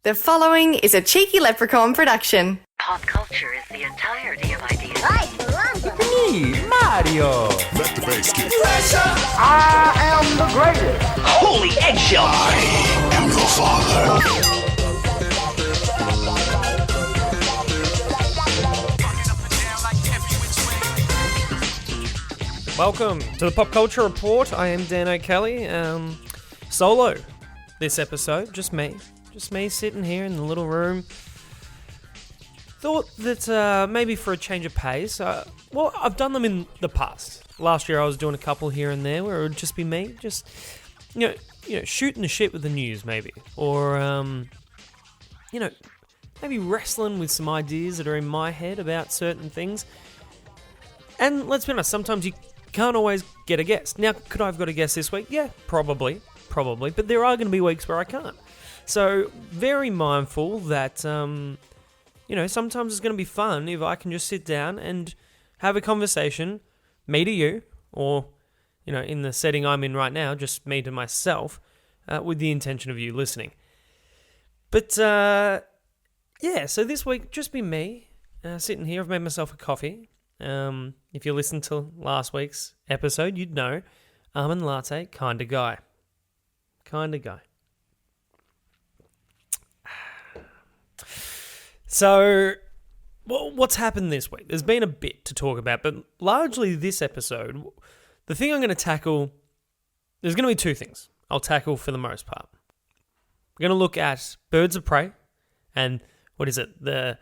The following is a Cheeky Leprechaun production. Pop culture is the entirety of ideas. Me, Mario. Let the bass kick. I am the greatest. Holy eggshell! I am your father. Welcome to the Pop Culture Report. I am Dan O'Kelly. Solo this episode, just me sitting here in the little room. Thought that maybe for a change of pace, well, I've done them in the past. Last year I was doing a couple here and there where it would just be me, just you know, shooting the shit with the news maybe, or maybe wrestling with some ideas that are in my head about certain things. And let's be honest, sometimes you can't always get a guest. Now, could I have got a guest this week? Yeah, probably, but there are going to be weeks where I can't. So, very mindful that, sometimes it's going to be fun if I can just sit down and have a conversation, me to you, or, in the setting I'm in right now, just me to myself, with the intention of you listening. But, so this week, just be me, sitting here. I've made myself a coffee. If you listened to last week's episode, you'd know, almond latte, kind of guy. So, what's happened this week? There's been a bit to talk about, but largely this episode, the thing I'm going to tackle, there's going to be two things I'll tackle for the most part. We're going to look at Birds of Prey and, the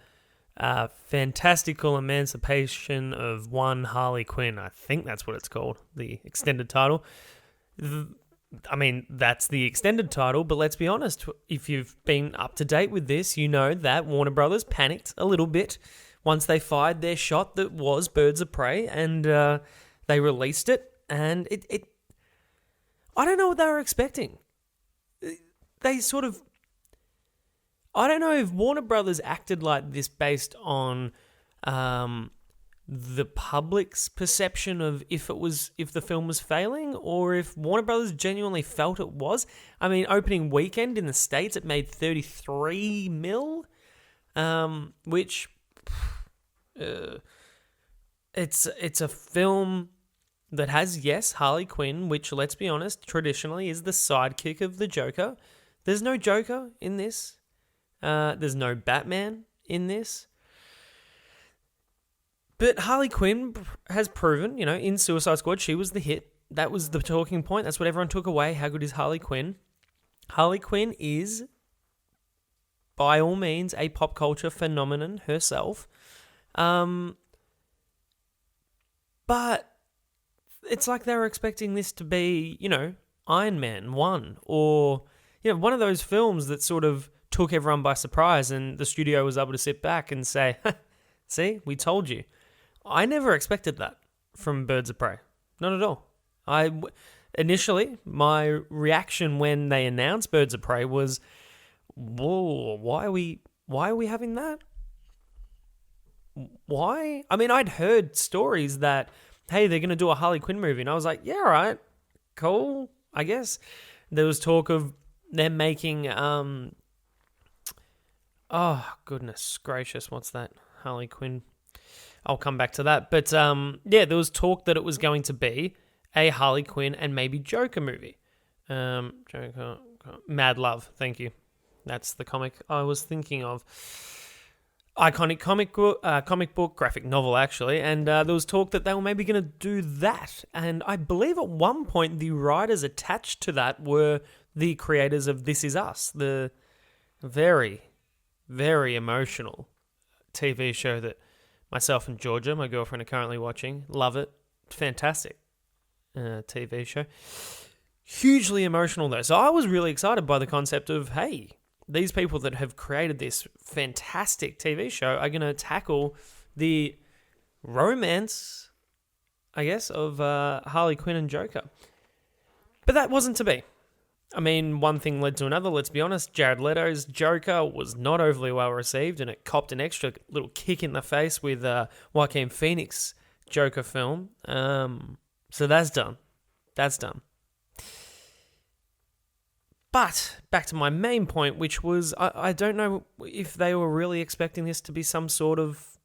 fantastical emancipation of one Harley Quinn. I think that's what it's called, the extended title. That's the extended title, but let's be honest, if you've been up to date with this, you know that Warner Brothers panicked a little bit once they fired their shot that was Birds of Prey, and they released it, and it I don't know what they were expecting. They sort of, I don't know if Warner Brothers acted like this based on the public's perception of if the film was failing, or if Warner Brothers genuinely felt it was. I mean, opening weekend in the States, it made 33 mil, which it's a film that has, yes, Harley Quinn, which, let's be honest, traditionally is the sidekick of the Joker. There's no Joker in this. There's no Batman in this. But Harley Quinn has proven, in Suicide Squad, she was the hit. That was the talking point. That's what everyone took away. How good is Harley Quinn? Harley Quinn is, by all means, a pop culture phenomenon herself. But it's like they were expecting this to be, Iron Man 1, or, one of those films that sort of took everyone by surprise, and the studio was able to sit back and say, see, we told you. I never expected that from Birds of Prey. Not at all. Initially, my reaction when they announced Birds of Prey was, whoa, why are we having that? Why? I mean, I'd heard stories that, hey, they're going to do a Harley Quinn movie, and I was like, yeah, all right, cool, I guess. There was talk of them making, oh, goodness gracious, what's that? Harley Quinn. I'll come back to that. But, there was talk that it was going to be a Harley Quinn and maybe Joker movie. Joker, Mad Love, thank you. That's the comic I was thinking of. Iconic comic book, graphic novel, actually. And there was talk that they were maybe going to do that. And I believe at one point the writers attached to that were the creators of This Is Us, the very, very emotional TV show that myself and Georgia, my girlfriend, are currently watching. Love it. Fantastic TV show. Hugely emotional, though. So I was really excited by the concept of, hey, these people that have created this fantastic TV show are going to tackle the romance, I guess, of Harley Quinn and Joker. But that wasn't to be. I mean, one thing led to another, let's be honest. Jared Leto's Joker was not overly well received, and it copped an extra little kick in the face with Joaquin Phoenix Joker film. So that's done. But back to my main point, which was I don't know if they were really expecting this to be some sort of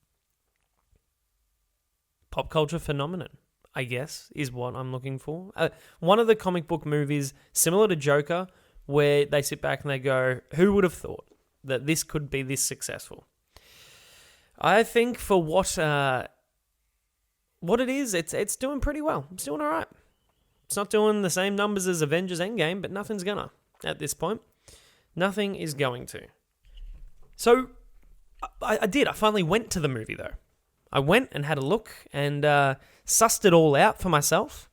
pop culture phenomenon, I guess, is what I'm looking for. One of the comic book movies, similar to Joker, where they sit back and they go, who would have thought that this could be this successful? I think for what it is, it's doing pretty well. It's doing all right. It's not doing the same numbers as Avengers Endgame, but nothing's gonna at this point. Nothing is going to. So I did. I finally went to the movie, though. I went and had a look and sussed it all out for myself.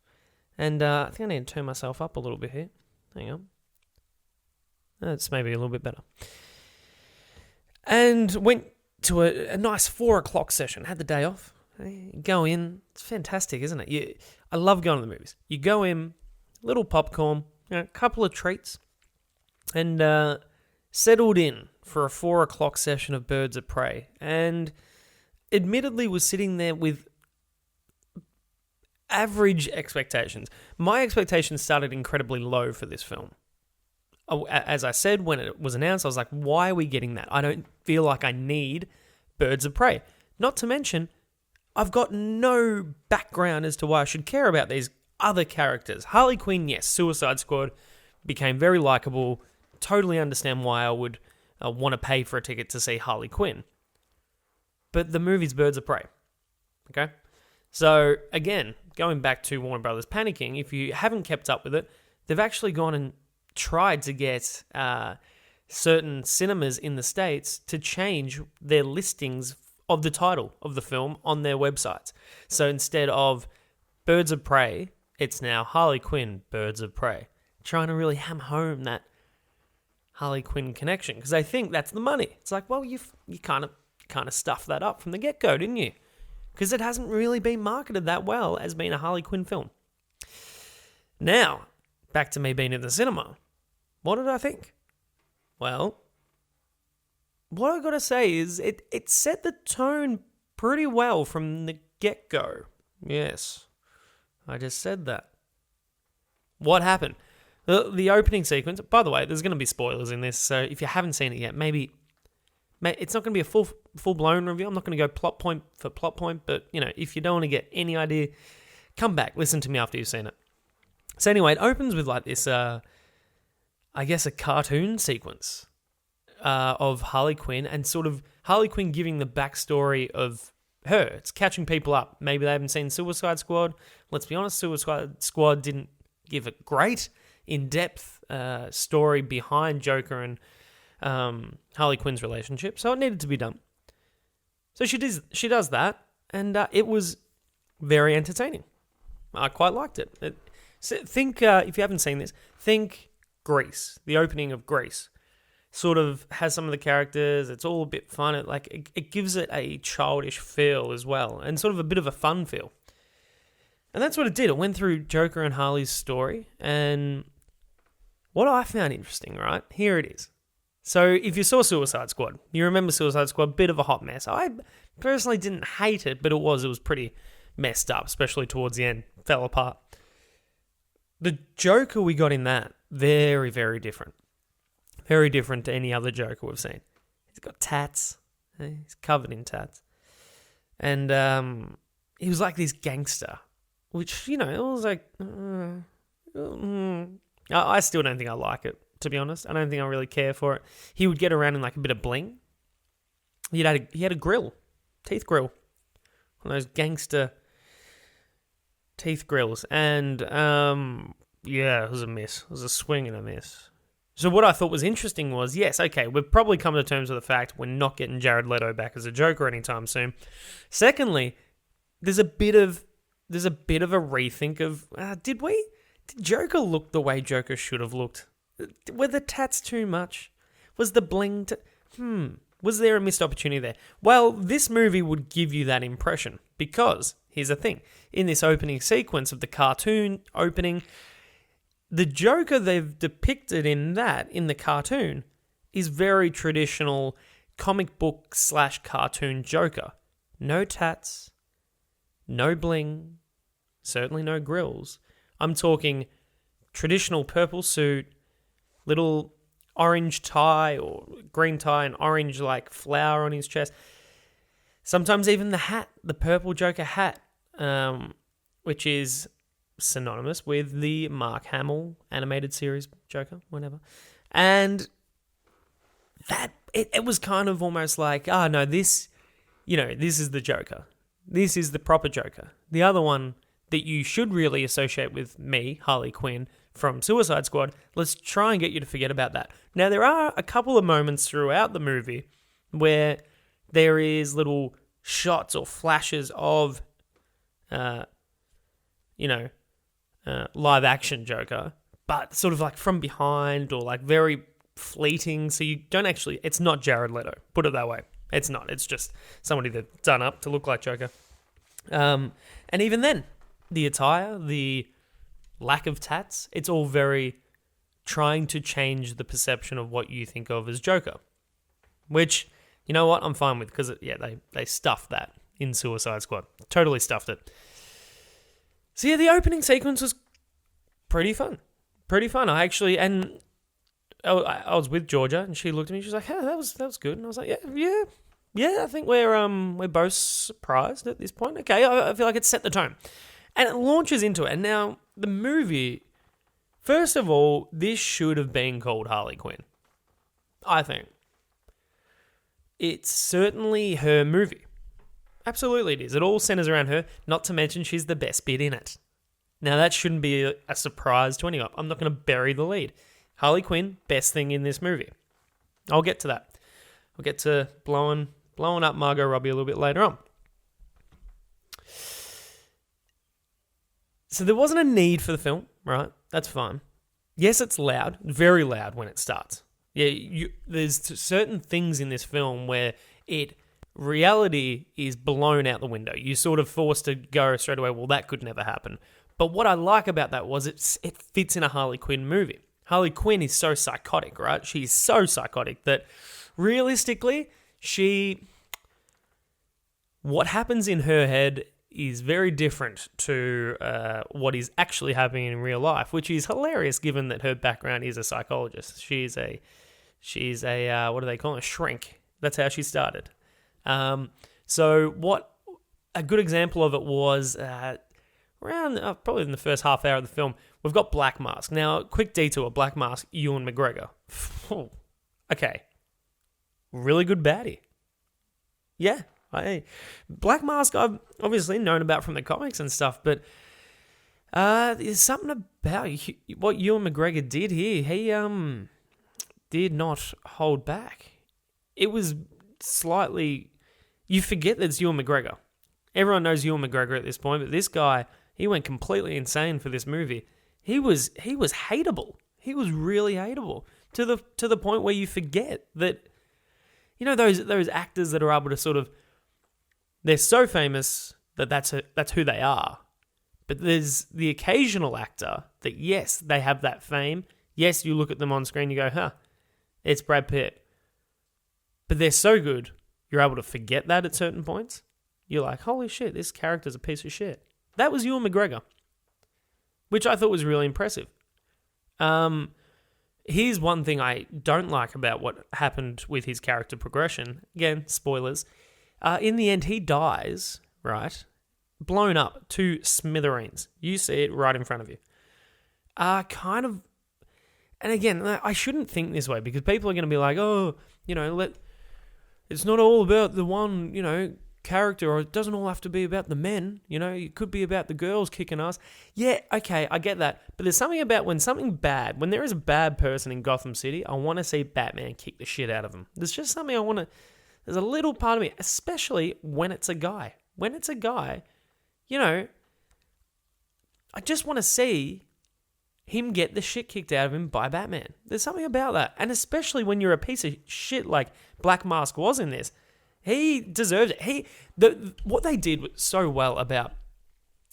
And I think I need to turn myself up a little bit here. Hang on. That's maybe a little bit better. And went to a nice 4 o'clock session. Had the day off. Go in. It's fantastic, isn't it? I love going to the movies. You go in, little popcorn, a couple of treats, and settled in for a 4 o'clock session of Birds of Prey. And admittedly was sitting there with average expectations. My expectations started incredibly low for this film. As I said, when it was announced, I was like, why are we getting that? I don't feel like I need Birds of Prey. Not to mention, I've got no background as to why I should care about these other characters. Harley Quinn, yes, Suicide Squad became very likable. Totally understand why I would want to pay for a ticket to see Harley Quinn. But the movie's Birds of Prey. Okay? So, again, going back to Warner Brothers panicking, if you haven't kept up with it, they've actually gone and tried to get certain cinemas in the States to change their listings of the title of the film on their websites. So instead of Birds of Prey, it's now Harley Quinn, Birds of Prey. Trying to really ham home that Harley Quinn connection, because they think that's the money. It's like, well, you kind of stuffed that up from the get-go, didn't you? Because it hasn't really been marketed that well as being a Harley Quinn film. Now, back to me being in the cinema. What did I think? Well, what I got to say is it set the tone pretty well from the get-go. Yes, I just said that. What happened? The opening sequence, by the way, there's going to be spoilers in this, so if you haven't seen it yet, maybe it's not going to be a full-blown review. I'm not going to go plot point for plot point, but, if you don't want to get any idea, come back, listen to me after you've seen it. So anyway, it opens with like this, I guess a cartoon sequence of Harley Quinn, and sort of Harley Quinn giving the backstory of her. It's catching people up. Maybe they haven't seen Suicide Squad. Let's be honest, Suicide Squad didn't give a great in-depth story behind Joker and Harley Quinn's relationship, so it needed to be done. So she does that, and it was very entertaining. I quite liked it. Think, if you haven't seen this, think Grease, the opening of Grease. Sort of has some of the characters, it's all a bit fun, it gives it a childish feel as well, and sort of a bit of a fun feel. And that's what it did. It went through Joker and Harley's story, and what I found interesting, right, here it is. So if you saw Suicide Squad, you remember Suicide Squad, bit of a hot mess. I personally didn't hate it, but it was pretty messed up, especially towards the end, fell apart. The Joker we got in that, very, very different. Very different to any other Joker we've seen. He's got tats. He's covered in tats. And he was like this gangster, which, it was like... I still don't think I like it, to be honest. I don't think I really care for it. He would get around in like a bit of bling. He had a grill, teeth grill. One of those gangster teeth grills. And, it was a miss. It was a swing and a miss. So what I thought was interesting was, yes, okay, we've probably come to terms with the fact we're not getting Jared Leto back as a Joker anytime soon. Secondly, there's a bit of a rethink of, did Joker look the way Joker should have looked? Were the tats too much? Was the bling... Was there a missed opportunity there? Well, this movie would give you that impression, because, here's the thing, in this opening sequence of the cartoon opening... The Joker they've depicted in the cartoon, is very traditional comic book / cartoon Joker. No tats, no bling, certainly no grills. I'm talking traditional purple suit, little orange tie or green tie and orange like flower on his chest. Sometimes even the hat, the purple Joker hat, which is synonymous with the Mark Hamill animated series Joker, whatever. And that it was kind of almost like, no, this is the Joker. This is the proper Joker. The other one that you should really associate with me, Harley Quinn, from Suicide Squad, let's try and get you to forget about that. Now, there are a couple of moments throughout the movie where there is little shots or flashes of, live action Joker, but sort of like from behind or like very fleeting. So you don't actually, it's not Jared Leto, put it that way. It's not. It's just somebody that's done up to look like Joker. And even then, the attire, the lack of tats, it's all very trying to change the perception of what you think of as Joker. Which, you know what, I'm fine with, because, they stuffed that in Suicide Squad. Totally stuffed it. So yeah, the opening sequence was pretty fun. I was with Georgia, and she looked at me. She was like, "Hey, that was good." And I was like, "Yeah. I think we're both surprised at this point. Okay, I feel like it set the tone, and it launches into it. And now the movie, first of all, this should have been called Harley Quinn. I think it's certainly her movie. Absolutely, it is. It all centers around her. Not to mention, she's the best bit in it. Now that shouldn't be a surprise to anyone. I'm not going to bury the lead. Harley Quinn, best thing in this movie. I'll get to that. I'll get to blowing up Margot Robbie a little bit later on. So there wasn't a need for the film, right? That's fine. Yes, it's loud, very loud when it starts. Yeah, there's certain things in this film where reality is blown out the window. You're sort of forced to go straight away, well, that could never happen. But what I like about that was it fits in a Harley Quinn movie. Harley Quinn is so psychotic, right? She's so psychotic that realistically, what happens in her head is very different to what is actually happening in real life, which is hilarious given that her background is a psychologist. She's a what do they call it? A shrink. That's how she started. So what a good example of it was around probably in the first half hour of the film, we've got Black Mask. Now, quick detour, Black Mask, Ewan McGregor. Okay. Really good baddie. Yeah. Black Mask I've obviously known about from the comics and stuff, but there's something about what Ewan McGregor did here. He did not hold back. It was slightly... You forget that it's Ewan McGregor. Everyone knows Ewan McGregor at this point, but this guy, he went completely insane for this movie. He was hateable. He was really hateable to the point where you forget that, those actors that are able to sort of, they're so famous that that's who they are. But there's the occasional actor that, yes, they have that fame. Yes, you look at them on screen, you go, it's Brad Pitt. But they're so good, you're able to forget that at certain points. You're like, holy shit, this character's a piece of shit. That was Ewan McGregor, which I thought was really impressive. Here's one thing I don't like about what happened with his character progression. Again, spoilers. In the end, he dies, right? Blown up to smithereens. You see it right in front of you. And again, I shouldn't think this way because people are going to be like, it's not all about the one, character, or it doesn't all have to be about the men, it could be about the girls kicking ass. Yeah, okay, I get that. But there's something about when there is a bad person in Gotham City, I want to see Batman kick the shit out of them. There's just something there's a little part of me, especially when it's a guy. When it's a guy, I just want to see him get the shit kicked out of him by Batman. There's something about that. And especially when you're a piece of shit like Black Mask was in this, he deserves it. What they did so well about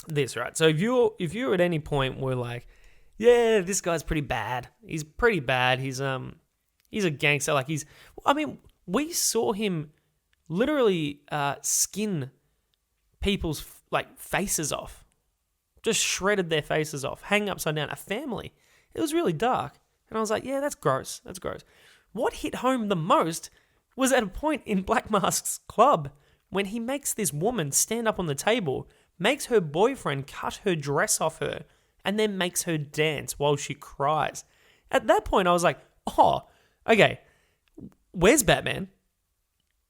this, right? So if you at any point were like, yeah, this guy's pretty bad. He's pretty bad. He's a gangster. We saw him literally skin people's faces off. Just shredded their faces off, hang upside down. A family. It was really dark. And I was like, yeah, that's gross. That's gross. What hit home the most was at a point in Black Mask's club when he makes this woman stand up on the table, makes her boyfriend cut her dress off her, and then makes her dance while she cries. At that point, I was like, oh, okay, where's Batman?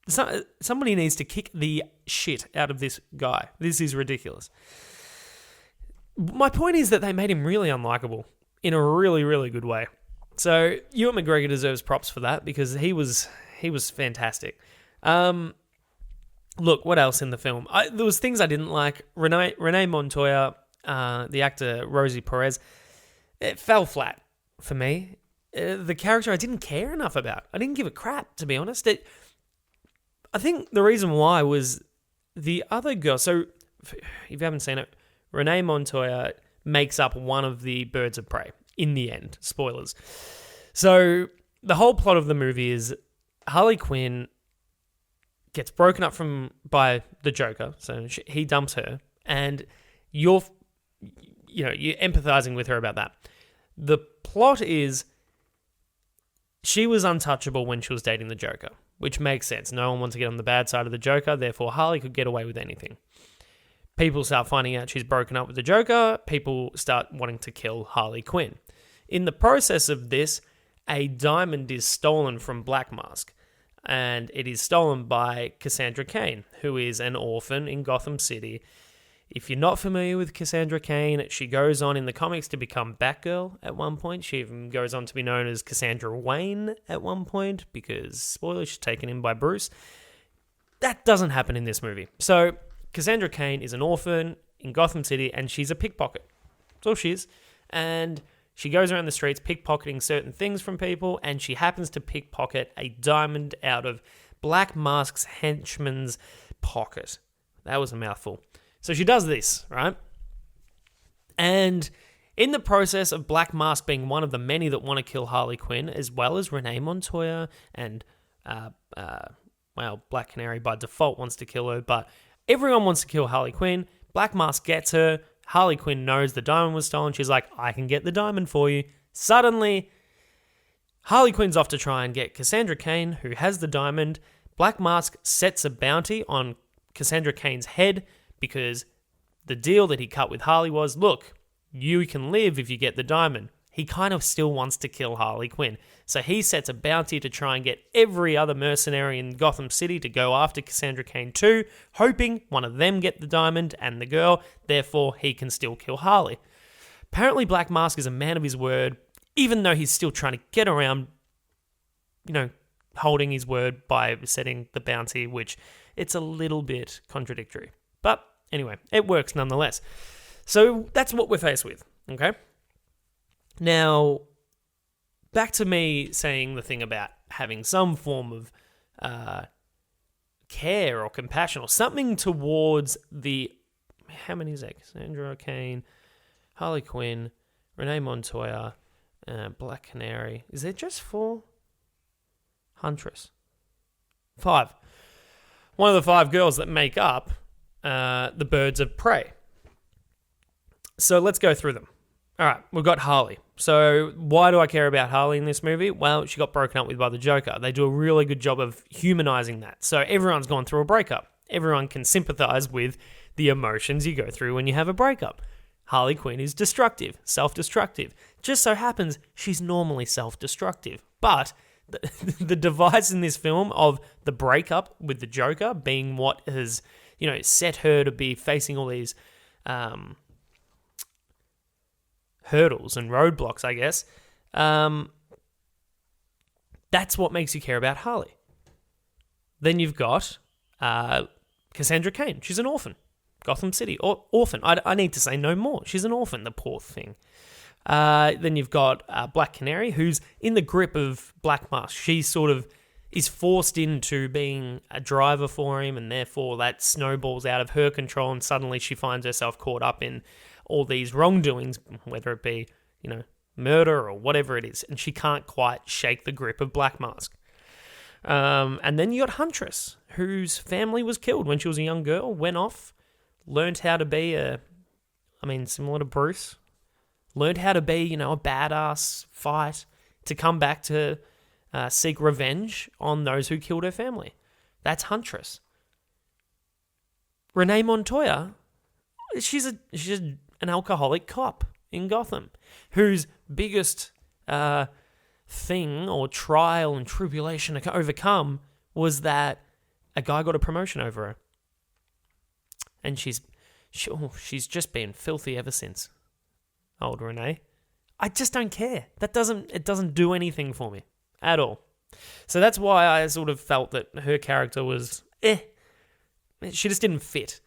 Somebody needs to kick the shit out of this guy. This is ridiculous. My point is that they made him really unlikable in a really, really good way. So Ewan McGregor deserves props for that because he was fantastic. Look, what else in the film? There was things I didn't like. Renee Montoya, the actor Rosie Perez, it fell flat for me. The character I didn't care enough about. I didn't give a crap, to be honest. I think the reason why was the other girl. So, if you haven't seen it, Renee Montoya makes up one of the birds of prey in the end. Spoilers. So, the whole plot of the movie is Harley Quinn gets broken up by the Joker. So, he dumps her, and you're empathizing with her about that. The plot is she was untouchable when she was dating the Joker, which makes sense. No one wants to get on the bad side of the Joker, therefore Harley could get away with anything. People start finding out she's broken up with the Joker. People start wanting to kill Harley Quinn. In the process of this, a diamond is stolen from Black Mask, and it is stolen by Cassandra Cain, who is an orphan in Gotham City. If you're not familiar with Cassandra Cain, she goes on in the comics to become Batgirl at one point. She even goes on to be known as Cassandra Wayne at one point because, spoilers, she's taken in by Bruce. That doesn't happen in this movie. So, Cassandra Cain is an orphan in Gotham City and she's a pickpocket. That's all she is. And she goes around the streets pickpocketing certain things from people, and she happens to pickpocket a diamond out of Black Mask's henchman's pocket. That was a mouthful. So she does this, right? And in the process of Black Mask being one of the many that want to kill Harley Quinn, as well as Renee Montoya and, Black Canary by default wants to kill her, but everyone wants to kill Harley Quinn. Black Mask gets her. Harley Quinn knows the diamond was stolen. She's like, I can get the diamond for you. Suddenly, Harley Quinn's off to try and get Cassandra Cain, who has the diamond. Black Mask sets a bounty on Cassandra Cain's head, because the deal that he cut with Harley was, look, you can live if you get the diamond. He kind of still wants to kill Harley Quinn. So he sets a bounty to try and get every other mercenary in Gotham City to go after Cassandra Cain too, hoping one of them get the diamond and the girl, therefore he can still kill Harley. Apparently Black Mask is a man of his word, even though he's still trying to get around, holding his word by setting the bounty, which it's a little bit contradictory. But anyway, it works nonetheless. So that's what we're faced with, okay? Now, back to me saying the thing about having some form of care or compassion or something towards the... How many is that? Cassandra Cain, Harley Quinn, Renee Montoya, Black Canary. Is there just 4? Huntress. 5. One of the 5 girls that make up the birds of prey. So let's go through them. All right, we've got Harley. So why do I care about Harley in this movie? Well, she got broken up with by the Joker. They do a really good job of humanizing that. So everyone's gone through a breakup. Everyone can sympathize with the emotions you go through when you have a breakup. Harley Quinn is destructive, self-destructive. Just so happens she's normally self-destructive. But the device in this film of the breakup with the Joker being what has, set her to be facing all these hurdles and roadblocks, I guess. That's what makes you care about Harley. Then you've got Cassandra Cain. She's an orphan. Gotham City. Orphan. I need to say no more. She's an orphan, the poor thing. Then you've got Black Canary, who's in the grip of Black Mask. She sort of is forced into being a driver for him, and therefore that snowballs out of her control, and suddenly she finds herself caught up in all these wrongdoings, whether it be, murder or whatever it is, and she can't quite shake the grip of Black Mask. And then you got Huntress, whose family was killed when she was a young girl, went off, learned how to be similar to Bruce, learned how to be, a badass, fight, to come back to seek revenge on those who killed her family. That's Huntress. Renee Montoya, she's an alcoholic cop in Gotham whose biggest thing or trial and tribulation to overcome was that a guy got a promotion over her. And she's just been filthy ever since. Old Renee. I just don't care. It doesn't do anything for me at all. So that's why I sort of felt that her character was she just didn't fit.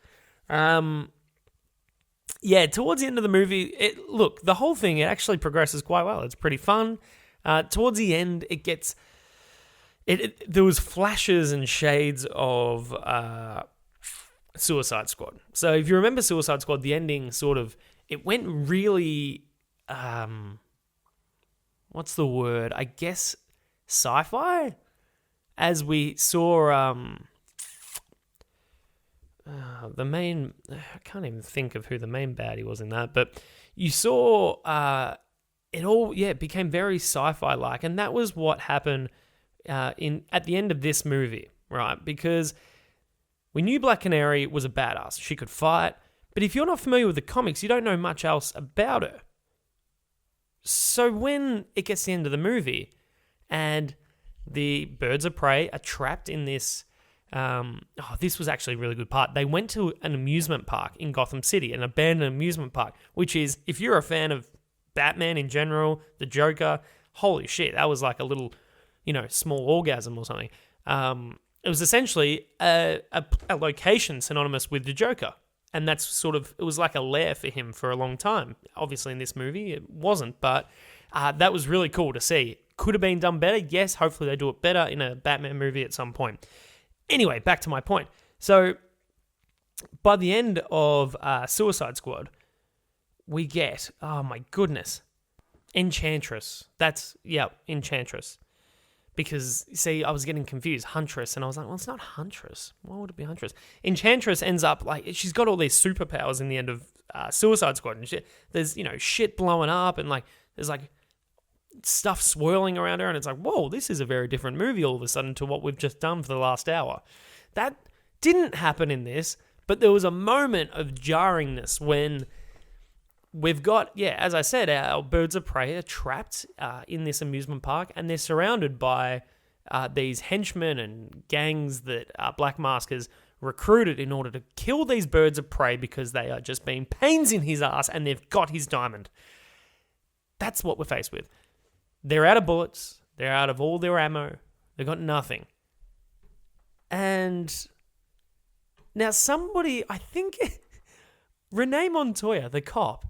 Towards the end of the movie, the whole thing, it actually progresses quite well. It's pretty fun. Towards the end, it gets there was flashes and shades of Suicide Squad. So if you remember Suicide Squad, the ending it went really, what's the word? I guess sci-fi? As we saw the main, I can't even think of who the main baddie was in that, but you saw it became very sci-fi like, and that was what happened at the end of this movie, right? Because we knew Black Canary was a badass. She could fight, but if you're not familiar with the comics, you don't know much else about her. So when it gets to the end of the movie and the birds of prey are trapped in this, this was actually a really good part. They went to an amusement park in Gotham City, an abandoned amusement park, which is, if you're a fan of Batman in general, the Joker, holy shit, that was like a little, small orgasm or something. It was essentially a location synonymous with the Joker. And that's it was like a lair for him for a long time. Obviously in this movie, it wasn't, but that was really cool to see. Could have been done better, yes. Hopefully they do it better in a Batman movie at some point. Anyway, back to my point. So, by the end of Suicide Squad, we get, oh my goodness, Enchantress. Enchantress. Because, see, I was getting confused. Huntress. And I was like, well, it's not Huntress. Why would it be Huntress? Enchantress ends up, she's got all these superpowers in the end of Suicide Squad. And there's, shit blowing up. And, there's, stuff swirling around her. And it's like, whoa, this is a very different movie all of a sudden to what we've just done for the last hour. That didn't happen in this. But there was a moment of jarringness when we've got, as I said, our birds of prey are trapped in this amusement park, and they're surrounded by these henchmen and gangs that Black Mask has recruited in order to kill these birds of prey because they are just being pains in his ass and they've got his diamond. That's what we're faced with. They're out of bullets. They're out of all their ammo. They've got nothing. And now somebody, I think Renee Montoya, the cop,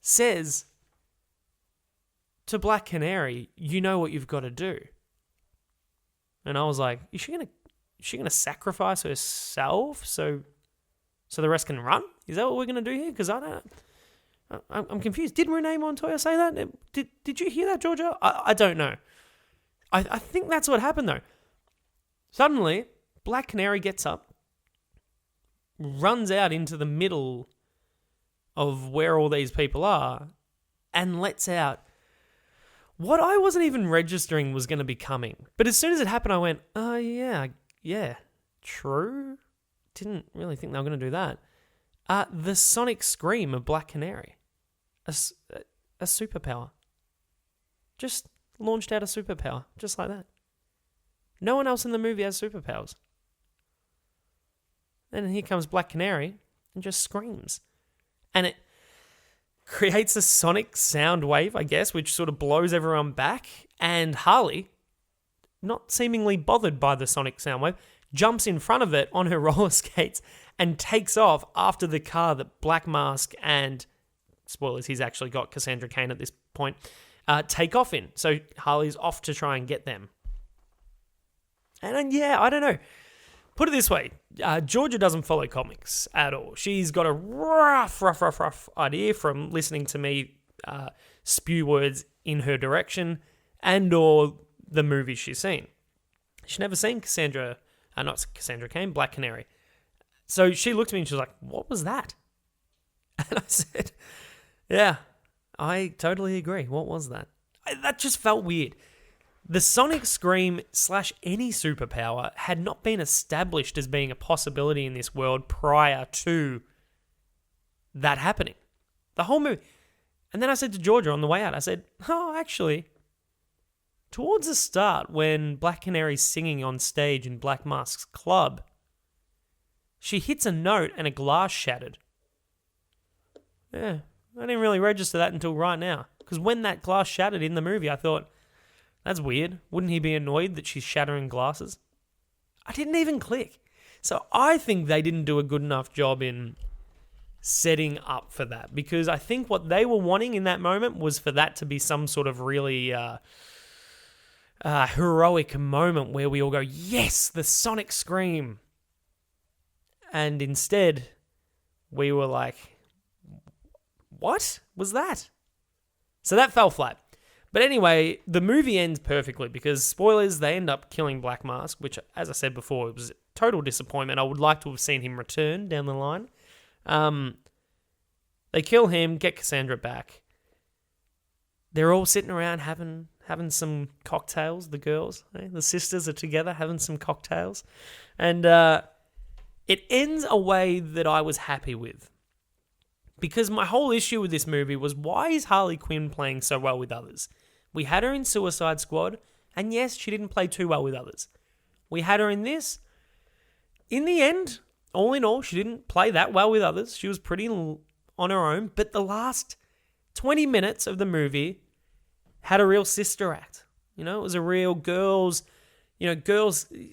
says to Black Canary, you know what you've got to do. And I was like, is she gonna sacrifice herself so the rest can run? Is that what we're gonna do here? Because I'm confused. Did Renee Montoya say that? Did you hear that, Georgia? I don't know. I think that's what happened though. Suddenly, Black Canary gets up, runs out into the middle of where all these people are, and lets out what I wasn't even registering was going to be coming. But as soon as it happened, I went, oh yeah, true. Didn't really think they were going to do that. The sonic scream of Black Canary. A superpower. Just launched out a superpower, just like that. No one else in the movie has superpowers. And here comes Black Canary and just screams. And it creates a sonic sound wave, I guess, which sort of blows everyone back. And Harley, not seemingly bothered by the sonic sound wave, jumps in front of it on her roller skates and takes off after the car that Black Mask and, spoilers, he's actually got Cassandra Cain at this point, take off in. So Harley's off to try and get them. And I don't know. Put it this way, Georgia doesn't follow comics at all. She's got a rough idea from listening to me spew words in her direction and or the movies she's seen. She's never seen not Cassandra Cain, Black Canary. So she looked at me and she was like, what was that? And I said, yeah, I totally agree. What was that? That just felt weird. The sonic scream / any superpower had not been established as being a possibility in this world prior to that happening. The whole movie. And then I said to Georgia on the way out, I said, oh, actually, towards the start when Black Canary's singing on stage in Black Mask's club, she hits a note and a glass shattered. Yeah, I didn't really register that until right now. Because when that glass shattered in the movie, I thought, that's weird. Wouldn't he be annoyed that she's shattering glasses? I didn't even click. So I think they didn't do a good enough job in setting up for that. Because I think what they were wanting in that moment was for that to be some sort of really heroic moment where we all go, yes, the sonic scream. And instead, we were like, what was that? So that fell flat. But anyway, the movie ends perfectly because, spoilers, they end up killing Black Mask, which, as I said before, it was a total disappointment. I would like to have seen him return down the line. They kill him, get Cassandra back. They're all sitting around having some cocktails, the girls. The sisters are together having some cocktails. And it ends a way that I was happy with. Because my whole issue with this movie was, why is Harley Quinn playing so well with others? We had her in Suicide Squad, and yes, she didn't play too well with others. We had her in this. In the end, all in all, she didn't play that well with others. She was pretty on her own, but the last 20 minutes of the movie had a real sister act. You know, it was a real girls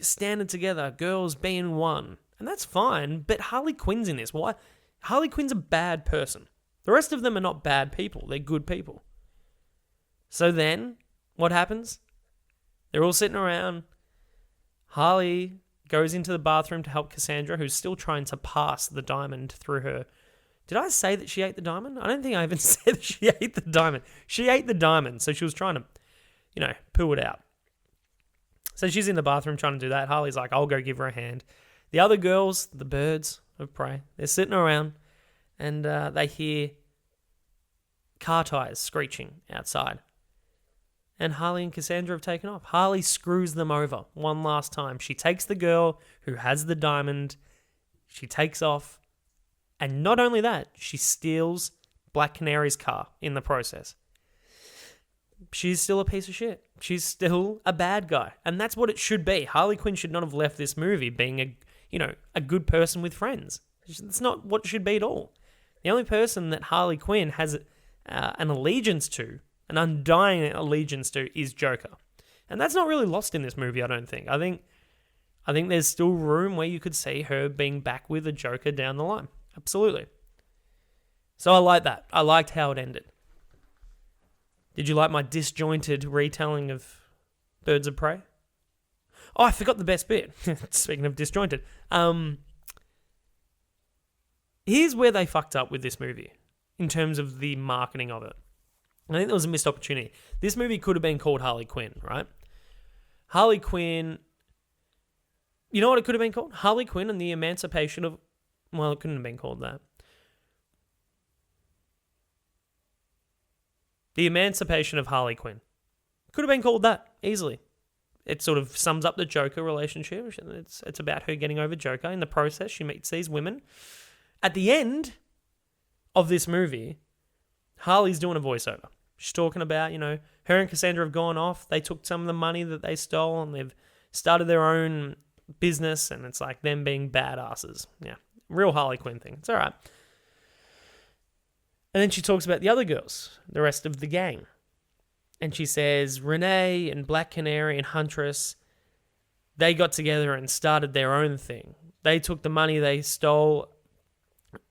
standing together, girls being one. And that's fine, but Harley Quinn's in this. Why? Harley Quinn's a bad person. The rest of them are not bad people. They're good people. So then, what happens? They're all sitting around. Harley goes into the bathroom to help Cassandra, who's still trying to pass the diamond through her. Did I say that she ate the diamond? I don't think I even said that she ate the diamond. She ate the diamond, so she was trying to, poo it out. So she's in the bathroom trying to do that. Harley's like, I'll go give her a hand. The other girls, the birds of prey, they're sitting around and they hear car tires screeching outside. And Harley and Cassandra have taken off. Harley screws them over one last time. She takes the girl who has the diamond. She takes off. And not only that, she steals Black Canary's car in the process. She's still a piece of shit. She's still a bad guy. And that's what it should be. Harley Quinn should not have left this movie being a good person with friends. That's not what it should be at all. The only person that Harley Quinn has an allegiance to, an undying allegiance to, is Joker. And that's not really lost in this movie, I don't think. I think there's still room where you could see her being back with a Joker down the line. Absolutely. So I like that. I liked how it ended. Did you like my disjointed retelling of Birds of Prey? Oh, I forgot the best bit. Speaking of disjointed. Here's where they fucked up with this movie in terms of the marketing of it. I think there was a missed opportunity. This movie could have been called Harley Quinn, right? Harley Quinn... You know what it could have been called? Harley Quinn and the Emancipation of... Well, it couldn't have been called that. The Emancipation of Harley Quinn. Could have been called that, easily. It sort of sums up the Joker relationship. It's about her getting over Joker. In the process, she meets these women. At the end of this movie, Harley's doing a voiceover. She's talking about, her and Cassandra have gone off. They took some of the money that they stole and they've started their own business, and it's like them being badasses. Yeah, real Harley Quinn thing. It's all right. And then she talks about the other girls, the rest of the gang. And she says Renee and Black Canary and Huntress, they got together and started their own thing. They took the money they stole.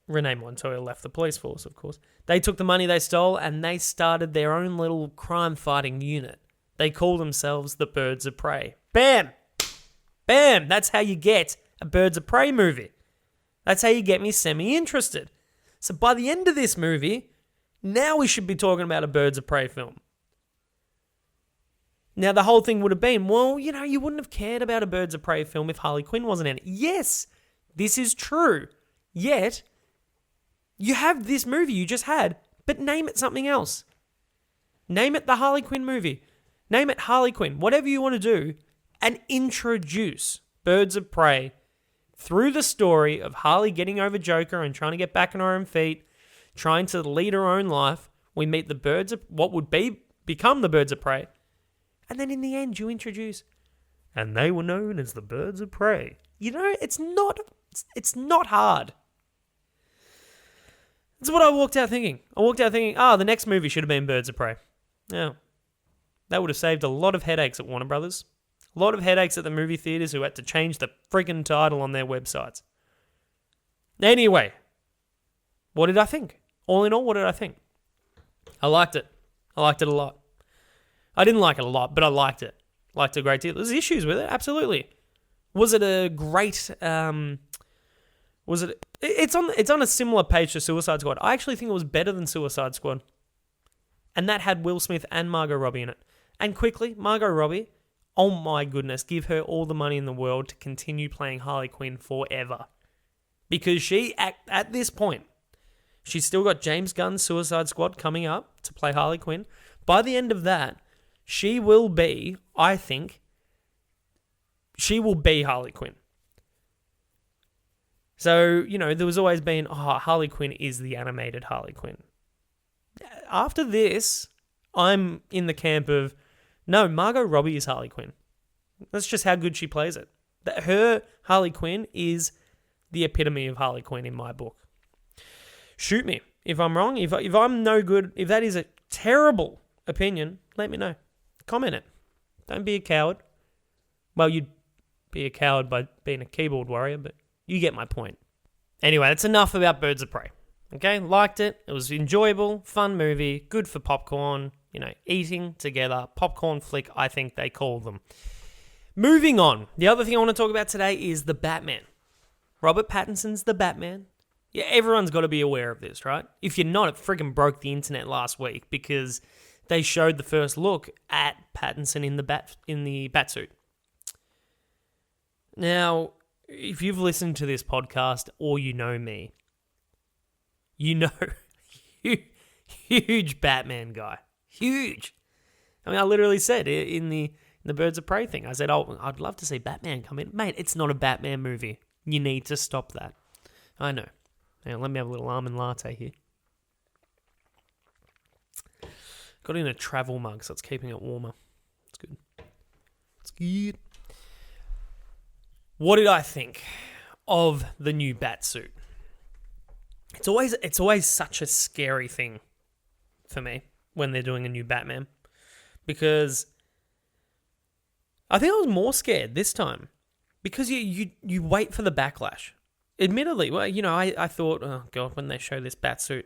Renee Montoya left the police force, of course. They took the money they stole and they started their own little crime-fighting unit. They call themselves the Birds of Prey. Bam! Bam! That's how you get a Birds of Prey movie. That's how you get me semi-interested. So by the end of this movie, now we should be talking about a Birds of Prey film. Now, the whole thing would have been, well, you wouldn't have cared about a Birds of Prey film if Harley Quinn wasn't in it. Yes, this is true. Yet, you have this movie you just had, but name it something else. Name it the Harley Quinn movie. Name it Harley Quinn. Whatever you want to do, and introduce Birds of Prey through the story of Harley getting over Joker and trying to get back on her own feet, trying to lead her own life. We meet the birds of what would become the Birds of Prey. And then in the end, you introduce, and they were known as the Birds of Prey. You know, it's not hard. That's what I walked out thinking. The next movie should have been Birds of Prey. Yeah. That would have saved a lot of headaches at Warner Brothers. A lot of headaches at the movie theaters who had to change the friggin' title on their websites. Anyway, what did I think? All in all, what did I think? I liked it. I liked it a lot. I didn't like it a lot, but I liked it. Liked it a great deal. There's issues with it, absolutely. Was it a great... It's on a similar page to Suicide Squad. I actually think it was better than Suicide Squad. And that had Will Smith and Margot Robbie in it. And quickly, Margot Robbie, oh my goodness, give her all the money in the world to continue playing Harley Quinn forever. Because she, at this point, she's still got James Gunn's Suicide Squad coming up to play Harley Quinn. By the end of that, she will be, I think, Harley Quinn. So, you know, there was always been, Harley Quinn is the animated Harley Quinn. After this, I'm in the camp of, no, Margot Robbie is Harley Quinn. That's just how good she plays it. Her Harley Quinn is the epitome of Harley Quinn in my book. Shoot me if I'm wrong. If I'm no good, if that is a terrible opinion, let me know. Comment it. Don't be a coward. Well, you'd be a coward by being a keyboard warrior, but you get my point. Anyway, that's enough about Birds of Prey. Okay, liked it. It was enjoyable, fun movie, good for popcorn, you know, eating together. Popcorn flick, I think they call them. Moving on. The other thing I want to talk about today is the Batman. Robert Pattinson's the Batman. Yeah, everyone's got to be aware of this, right? If you're not, it friggin' broke the internet last week because they showed the first look at Pattinson in the Batsuit. Now, if you've listened to this podcast or you know me, you know, huge Batman guy. Huge. I mean, I literally said in the Birds of Prey thing, I said, I'd love to see Batman come in. Mate, it's not a Batman movie. You need to stop that. I know. Hang on, let me have a little almond latte here. Got it in a travel mug, so it's keeping it warmer. It's good. It's good. What did I think of the new Batsuit? It's always such a scary thing for me when they're doing a new Batman, because I think I was more scared this time because you wait for the backlash. Admittedly, well, you know, I thought, oh god, when they show this Batsuit,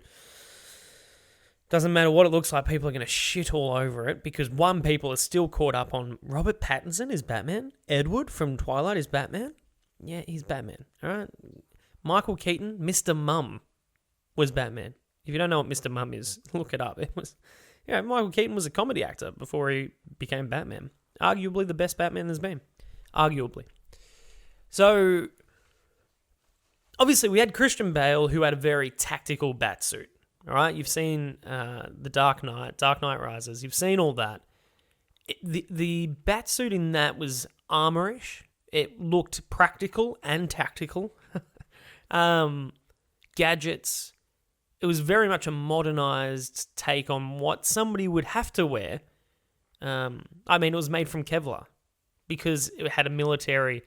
doesn't matter what it looks like, people are going to shit all over it because one, people are still caught up on Robert Pattinson is Batman, Edward from Twilight is Batman. Yeah, he's Batman. All right, Michael Keaton, Mr. Mum, was Batman. If you don't know what Mr. Mum is, look it up. It was, Michael Keaton was a comedy actor before he became Batman. Arguably the best Batman there's been. Arguably. So, obviously we had Christian Bale who had a very tactical Batsuit. All right, you've seen The Dark Knight Rises. You've seen all that. The Batsuit in that was armorish. It looked practical and tactical. Gadgets. It was very much a modernized take on what somebody would have to wear. I mean, it was made from Kevlar because it had a military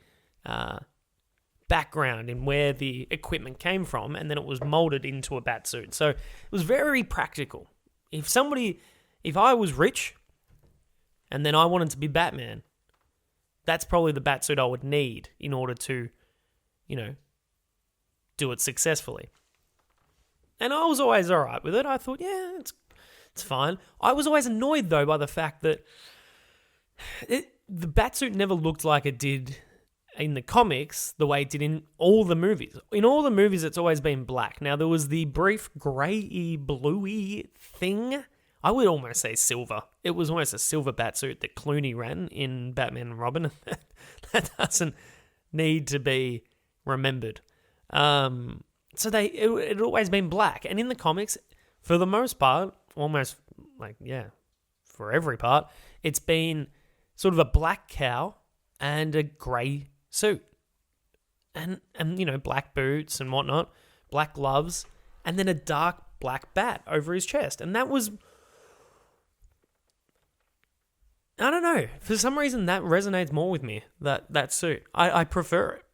background in where the equipment came from, and then it was molded into a Batsuit. So it was very practical. If I was rich and then I wanted to be Batman, that's probably the Batsuit I would need in order to, do it successfully. And I was always all right with it. I thought, yeah, it's fine. I was always annoyed, though, by the fact that the Batsuit never looked like it did in the comics the way it did in all the movies. In all the movies, it's always been black. Now, there was the brief grey-y, bluey thing. I would almost say silver. It was almost a silver Batsuit that Clooney ran in Batman and Robin. That doesn't need to be remembered. So it had always been black. And in the comics, for the most part, almost, for every part, it's been sort of a black cow and a grey suit. And black boots and whatnot, black gloves, and then a dark black bat over his chest. And that was... I don't know. For some reason, that resonates more with me, that suit. I prefer it.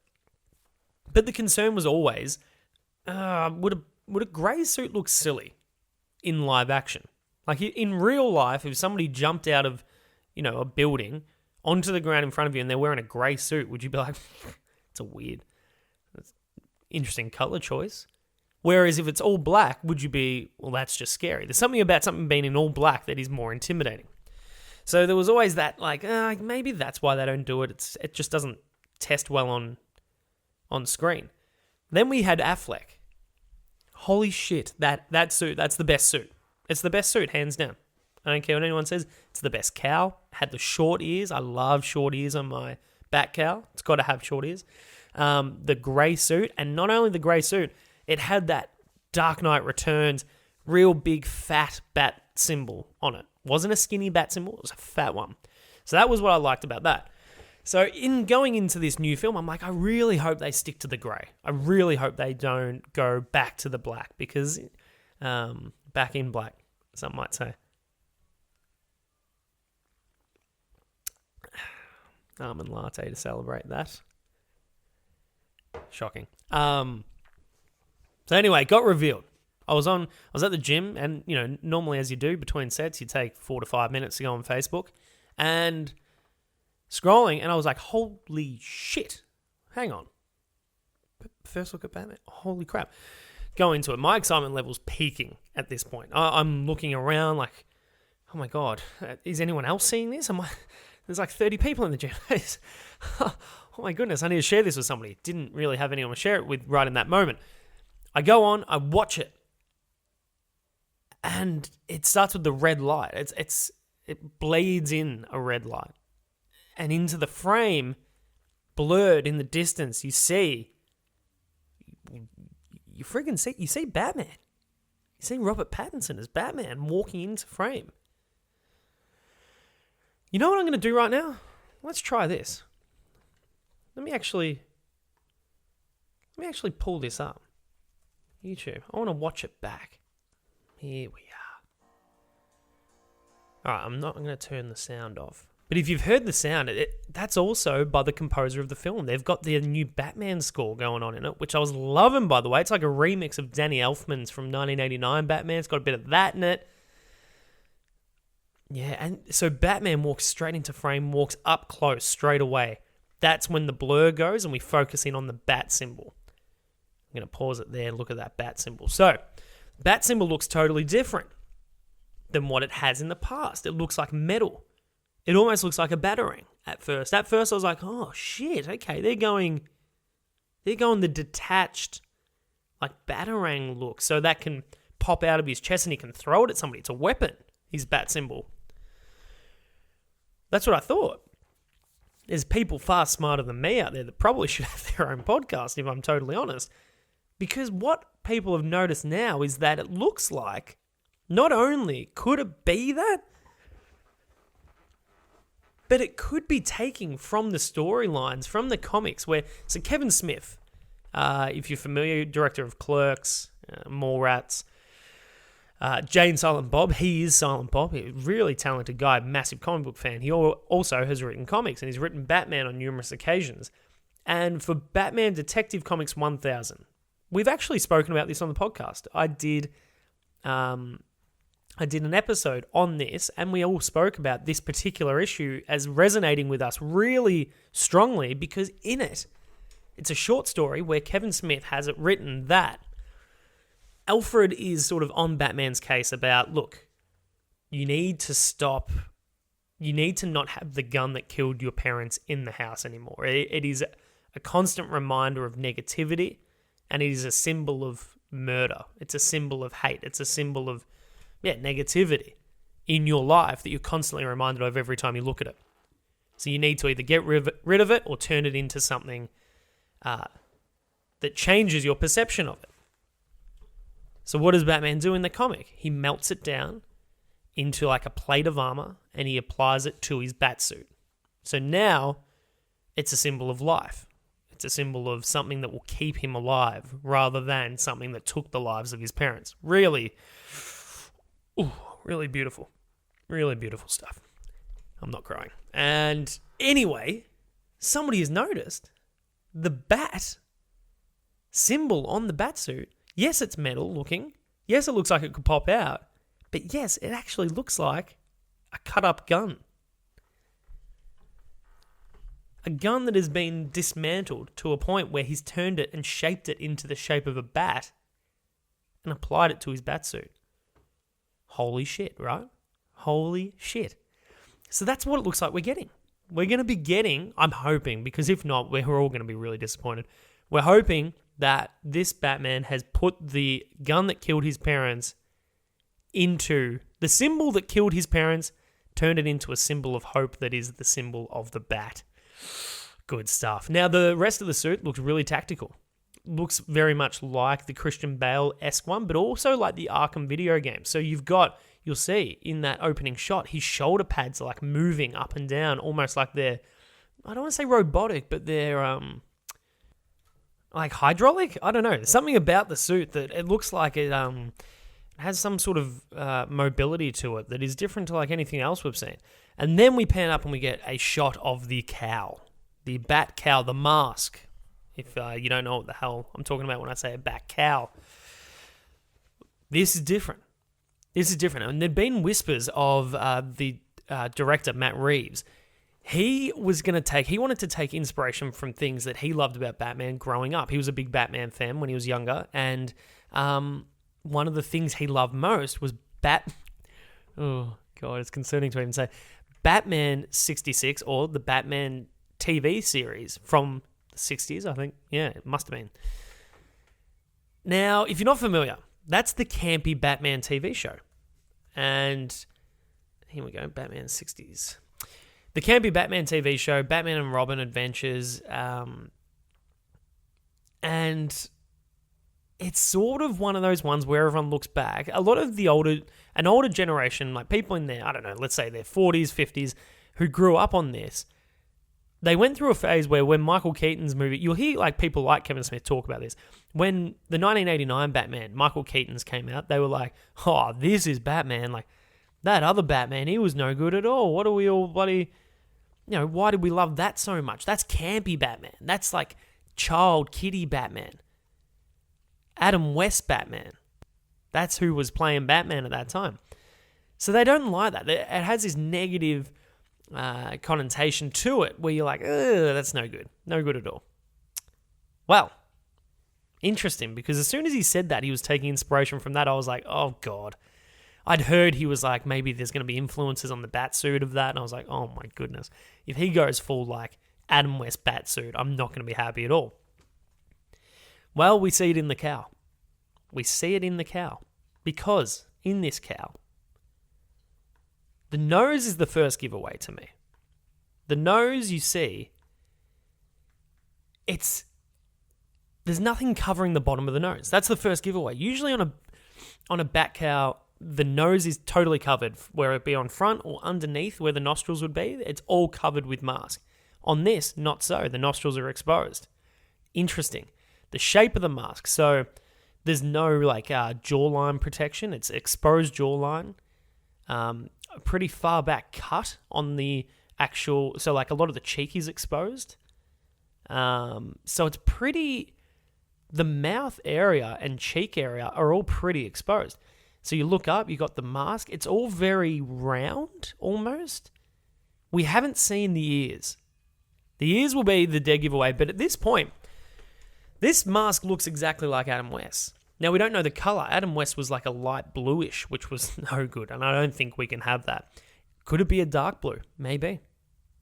But the concern was always, would a grey suit look silly in live action? Like, in real life, if somebody jumped out of, a building onto the ground in front of you and they're wearing a grey suit, would you be like, it's interesting colour choice? Whereas if it's all black, would you be, well, that's just scary. There's something about something being in all black that is more intimidating. So there was always that, maybe that's why they don't do it. It just doesn't test well on screen. Then we had Affleck. Holy shit, that suit, that's the best suit. It's the best suit, hands down. I don't care what anyone says. It's the best cow. Had the short ears. I love short ears on my bat cow. It's got to have short ears. The grey suit, and not only the grey suit, it had that Dark Knight Returns real big fat bat symbol on it. Wasn't a skinny bat symbol, it was a fat one. So that was what I liked about that. So in going into this new film, I'm like, I really hope they stick to the grey. I really hope they don't go back to the black, because back in black, some might say. Almond latte to celebrate that. Shocking. So anyway, got revealed. I was at the gym, and normally as you do between sets, you take 4 to 5 minutes to go on Facebook, and scrolling, and I was like, holy shit! Hang on. First look at Batman. Holy crap! Go into it. My excitement level's peaking at this point. I'm looking around like, oh my god, is anyone else seeing this? There's like 30 people in the gym. Oh my goodness, I need to share this with somebody. Didn't really have anyone to share it with right in that moment. I go on, I watch it, and it starts with the red light. It bleeds in a red light, and into the frame, blurred in the distance, you see Batman. You see Robert Pattison as Batman walking into frame. You know what I'm going to do right now? Let's try this. Let me actually pull this up. YouTube. I want to watch it back. Here we are. Alright, I'm going to turn the sound off. But if you've heard the sound, that's also by the composer of the film. They've got the new Batman score going on in it, which I was loving, by the way. It's like a remix of Danny Elfman's from 1989 Batman. It's got a bit of that in it. Yeah, and so Batman walks straight into frame, walks up close straight away. That's when the blur goes and we focus in on the bat symbol. I'm going to pause it there and look at that bat symbol. So, bat symbol looks totally different than what it has in the past. It looks like metal. It almost looks like a batarang at first. At first I was like, oh shit, okay, they're going the detached, like batarang look, so that can pop out of his chest and he can throw it at somebody. It's a weapon, his bat symbol. That's what I thought. There's people far smarter than me out there that probably should have their own podcast, if I'm totally honest. Because what people have noticed now is that it looks like, not only could it be that, but it could be taking from the storylines, from the comics, so Kevin Smith, if you're familiar, director of Clerks, Mallrats, Jane Silent Bob, he is Silent Bob, a really talented guy, massive comic book fan. He also has written comics, and he's written Batman on numerous occasions. And for Batman Detective Comics 1000, we've actually spoken about this on the podcast. I did an episode on this, and we all spoke about this particular issue as resonating with us really strongly, because in it, it's a short story where Kevin Smith has it written that Alfred is sort of on Batman's case about, look, you need to stop, you need to not have the gun that killed your parents in the house anymore. It is a constant reminder of negativity, and it is a symbol of murder. It's a symbol of hate. It's a symbol of negativity in your life that you're constantly reminded of every time you look at it. So you need to either get rid of it or turn it into something that changes your perception of it. So what does Batman do in the comic? He melts it down into like a plate of armor and he applies it to his Batsuit. So now it's a symbol of life. It's a symbol of something that will keep him alive rather than something that took the lives of his parents. Really, really beautiful. Really beautiful stuff. I'm not crying. And anyway, somebody has noticed the bat symbol on the Batsuit. Yes, it's metal looking. Yes, it looks like it could pop out. But yes, it actually looks like a cut-up gun. A gun that has been dismantled to a point where he's turned it and shaped it into the shape of a bat and applied it to his Batsuit. Holy shit, right? Holy shit. So that's what it looks like we're getting. We're going to be getting, I'm hoping, because if not, we're all going to be really disappointed. We're hoping that this Batman has put the gun that killed his parents into the symbol that killed his parents, turned it into a symbol of hope that is the symbol of the bat. Good stuff. Now, the rest of the suit looks really tactical. Looks very much like the Christian Bale-esque one, but also like the Arkham video game. So you'll see in that opening shot, his shoulder pads are like moving up and down, almost like they're, I don't want to say robotic, but they're like hydraulic? I don't know. There's something about the suit that it looks like it has some sort of mobility to it that is different to like anything else we've seen. And then we pan up and we get a shot of the cowl, the bat cowl, the mask. If you don't know what the hell I'm talking about when I say a bat cowl. This is different. This is different. And there'd been whispers of the director, Matt Reeves. He wanted to take inspiration from things that he loved about Batman growing up. He was a big Batman fan when he was younger. And one of the things he loved most was oh, God, it's concerning to even say. Batman 66, or the Batman TV series from the 60s, I think. Yeah, it must have been. Now, if you're not familiar, that's the campy Batman TV show. And here we go, Batman 60s. The campy Batman TV show, Batman and Robin Adventures. And it's sort of one of those ones where everyone looks back. A lot of an older generation, like people in their, I don't know, let's say their 40s, 50s, who grew up on this, they went through a phase where when Michael Keaton's movie, you'll hear like people like Kevin Smith talk about this. When the 1989 Batman, Michael Keaton's came out, they were like, oh, this is Batman. Like, that other Batman, he was no good at all. What are we all bloody, why did we love that so much? That's campy Batman. That's like child kiddie Batman. Adam West Batman. That's who was playing Batman at that time. So they don't like that. It has this negative connotation to it where you're like, that's no good. No good at all. Well, interesting, because as soon as he said that he was taking inspiration from that, I was like, oh God. I'd heard he was like, maybe there's going to be influences on the Batsuit of that, and I was like, oh my goodness. If he goes full like Adam West Batsuit, I'm not going to be happy at all. Well, we see it in the cowl. We see it in the cowl. Because in this cowl, the nose is the first giveaway to me. The nose, you see, there's nothing covering the bottom of the nose. That's the first giveaway. Usually on a bat cowl, the nose is totally covered, whether it be on front or underneath where the nostrils would be. It's all covered with mask. On this, not so. The nostrils are exposed. Interesting. The shape of the mask. So there's no like jawline protection. It's exposed jawline. A pretty far back cut on the actual. So like a lot of the cheek is exposed. So it's pretty. The mouth area and cheek area are all pretty exposed. So you look up, you got the mask. It's all very round, almost. We haven't seen the ears. The ears will be the dead giveaway, but at this point, this mask looks exactly like Adam West. Now, we don't know the color. Adam West was like a light bluish, which was no good, and I don't think we can have that. Could it be a dark blue? Maybe.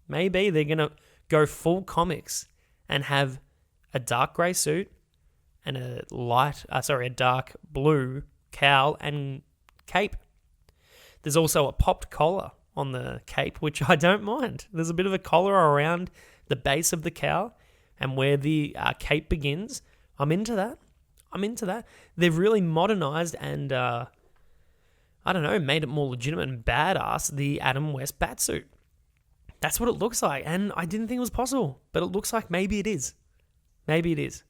Maybe they're going to go full comics and have a dark grey suit and a dark blue cowl and cape. There's also a popped collar on the cape, which I don't mind. There's a bit of a collar around the base of the cowl and where the cape begins. I'm into that. They've really modernized and I don't know, made it more legitimate and badass, the Adam West Batsuit. That's what it looks like, and I didn't think it was possible, but it looks like maybe it is. Maybe it is.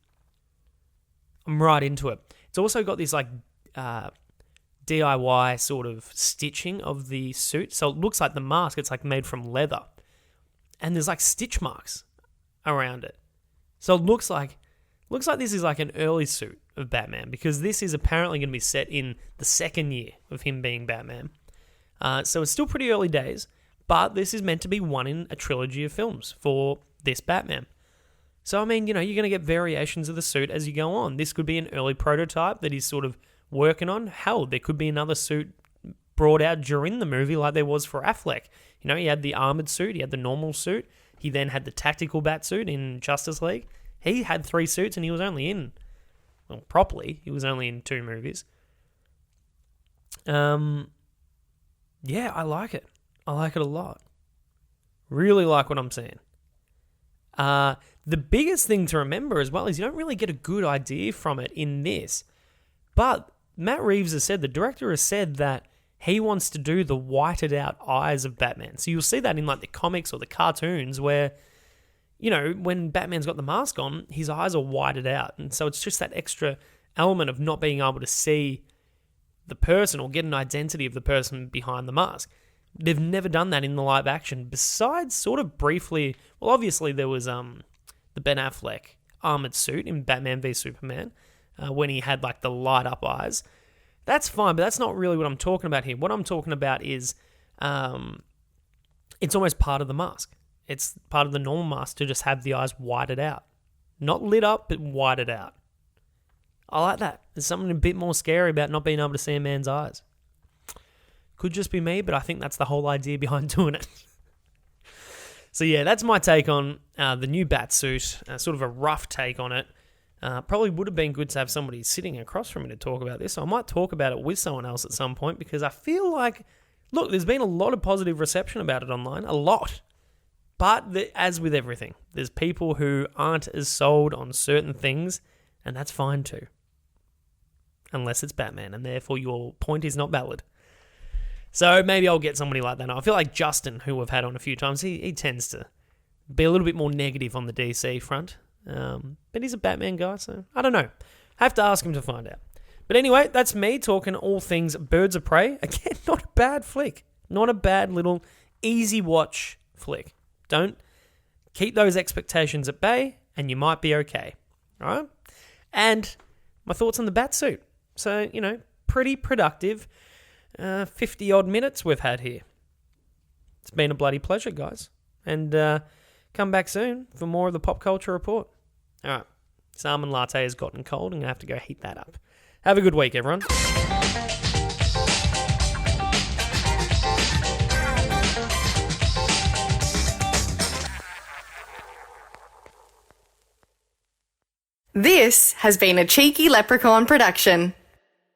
I'm right into it. It's also got this like DIY sort of stitching of the suit, so it looks like the mask, it's like made from leather. And there's like stitch marks around it. So it looks like this is like an early suit of Batman, because this is apparently going to be set in the second year of him being Batman. So it's still pretty early days, but this is meant to be one in a trilogy of films for this Batman. So, I mean, you know, you're going to get variations of the suit as you go on. This could be an early prototype that he's sort of working on. Hell, there could be another suit brought out during the movie like there was for Affleck. You know, he had the armored suit, he had the normal suit, he then had the tactical Batsuit in Justice League. He had 3 suits and he was only in, well, properly, he was only in 2 movies. Yeah, I like it. I like it a lot. Really like what I'm seeing. The biggest thing to remember as well is you don't really get a good idea from it in this. But Matt Reeves has said, the director has said that he wants to do the whited out eyes of Batman. So you'll see that in like the comics or the cartoons where, you know, when Batman's got the mask on, his eyes are whited out. And so it's just that extra element of not being able to see the person or get an identity of the person behind the mask. They've never done that in the live action, besides sort of briefly. Well, obviously there was the Ben Affleck armored suit in Batman v Superman when he had like the light up eyes. That's fine, but that's not really what I'm talking about here. What I'm talking about is it's almost part of the mask. It's part of the normal mask to just have the eyes whited out. Not lit up, but whited out. I like that. There's something a bit more scary about not being able to see a man's eyes. Could just be me, but I think that's the whole idea behind doing it. So yeah, that's my take on the new Batsuit, sort of a rough take on it. Probably would have been good to have somebody sitting across from me to talk about this. So I might talk about it with someone else at some point, because I feel like, look, there's been a lot of positive reception about it online, a lot. But as with everything, there's people who aren't as sold on certain things, and that's fine too. Unless it's Batman, and therefore your point is not valid. So maybe I'll get somebody like that. I feel like Justin, who we've had on a few times, he tends to be a little bit more negative on the DC front. But he's a Batman guy, so I don't know. Have to ask him to find out. But anyway, that's me talking all things Birds of Prey. Again, not a bad flick. Not a bad little easy watch flick. Don't keep those expectations at bay, and you might be okay. All right? And my thoughts on the Batsuit. So, you know, pretty productive 50-odd minutes we've had here. It's been a bloody pleasure, guys. And come back soon for more of the Pop Culture Report. All right. Salmon latte has gotten cold. I'm going to have to go heat that up. Have a good week, everyone. This has been a Cheeky Leprechaun production.